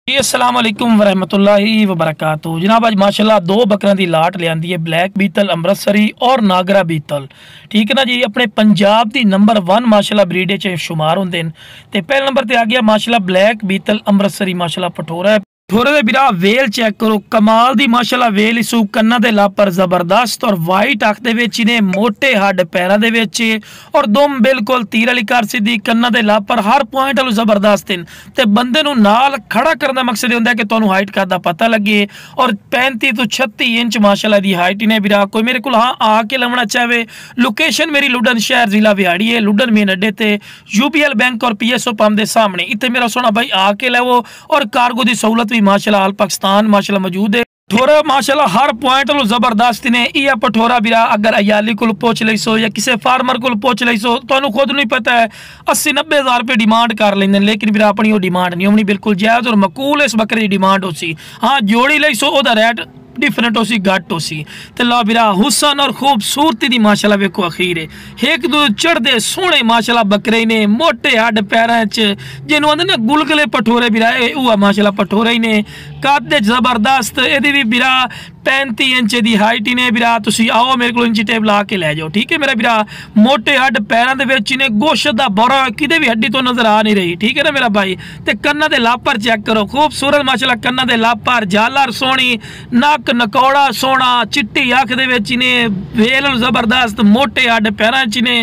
जी अस्सलाम वालेकुम वरहमतुल्लाहि वबरकातुहू। जनाब आज माशाल्लाह दो बकरियां दी लाट ले आंदी है, ब्लैक बीतल अमृतसरी और नागरा बीतल। ठीक है ना जी, अपने पंजाब दी नंबर 1 माशाल्लाह ब्रीड च शुमार होंदे न। ते पहले नंबर ते आ गया माशाल्लाह ब्लैक बीतल अमृतसरी। माशाल्लाह पठोरा है, थोड़े दे बिरा वेल चेक करो, कमाल दी माशाल्लाह वेल इसू कन्ना दे लापर जबरदस्त और वाइट अख दे विच इने मोटे हड्ड पैरां दे विच और दुम बिल्कुल तीर वाली कर सीधी कन्ना दे लापर हर पॉइंट वालू जबरदस्त हैं। ते बंदे नू नाल खड़ा करने दा मकसद होंदा है कि तुहानू हाइट करदा पता लगे। और 35 तो 36 इंच माशाल्लाह दी हाइट इने बिरा। कोई मेरे को हाँ आके लवना चाहे, लोकेशन मेरी लुडन शहर जिला विहाड़ी है, लुडन मेन अड्डे ते UBL बैंक और PSO पंप दे सामने। इत्थे मेरा सोना भाई आके लवो और कार्गो दी सहूलत माशाल्लाह आल पाकिस्तान माशाल्लाह मौजूद है। ठोरा माशाल्लाह हर पॉइंट लो जबरदस्त ने। यह पठोरा बिरा अगर अयाली को पूछ लो या किसी फार्मर को पूछ लो तो खुद नहीं पता है 80-90 हज़ार रुपये डिमांड कर लेंगे, लेकिन बिरा अपनी वो डिमांड नहीं होनी, बिल्कुल जायज़ और मकूल इस बकरे की डिमांड हो सी। हाँ जोड़ी लो ओदा रेट डिफरेंट हो सी, घट हो सी। ते ला बिरा हुसन और खूबसूरती दी माशाल्लाह वेखो अखीर है। एक दो चढ़दे सोहने माशाल्लाह बकरे ने, मोटे हड्ड पैरां च जिन्हों आंदे ना गुलगले पठोरे बिरा हुआ माशाल्लाह पठोरे ही ने। कद जबरदस्त एदी भी बिरा 35 इंच दी हाइट ने बिरा। तुसी आओ मेरे को इंची टेप ला के लै जाओ, ठीक है मेरा बिरा। मोटे हड्ड पैरां दे विच ने, गोश्त दा बोरा किते भी हड्डी तो नजर आ नहीं रही, ठीक है ना मेरा भाई। ते कन्ना दे लापर चेक करो, खूबसूरत माशाल्लाह कन्ना दे लापर, झालर सोहनी, नक नकौड़ा सोहना, चिट्टी अख दे विच ने, वेल जबरदस्त, मोटे हड्ड पैरां च ने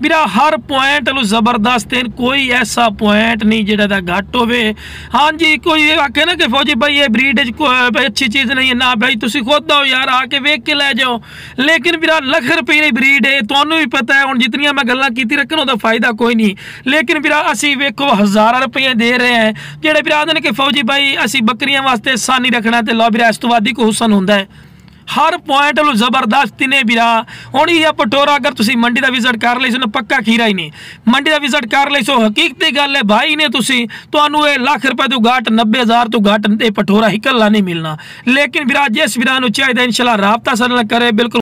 बिरा। हर पॉइंट जबरदस्त है, कोई ऐसा पॉइंट नहीं जेड़ा दा घट होवे। हाँ जी, कोई आखे ना कि फौजी भाई ये ब्रीड अच्छी चीज़ नहीं है ना भाई, तुसी खुद आओ यार आके वेख के लै जाओ। लेकिन बिरा लख रुपये की ब्रीड है, तुहानू भी पता है। हुण जितनियां मैं गल्लां कीती रखन ओहदा फायदा कोई नहीं, लेकिन बिरा असी वेखो हज़ारां रुपये दे रहे हैं। जेड़े बिरा आंदे ने कि फौजी भाई असी बकरियां वास्ते सानी रखना, ते लो बिरा इस तो वध ही कोई हुसन हुंदा है। हर पॉइंट लो जबरदस्त ने बिरा। हुण यह पठोरा अगर तुसी मंडी का विजिट कर लो ना, पक्का खीरा ही नहीं, मंडी का विजिट कर लो हकीकती गल है भाई ने तुसी तुहानू ये लाख रुपए तो घट 90 हज़ार तो घट पठोरा हिकल्ला नहीं मिलना। लेकिन बिरा जिस बिरा नू चाहिए इंशाल्लाह राबता साडे नाल करे, बिल्कुल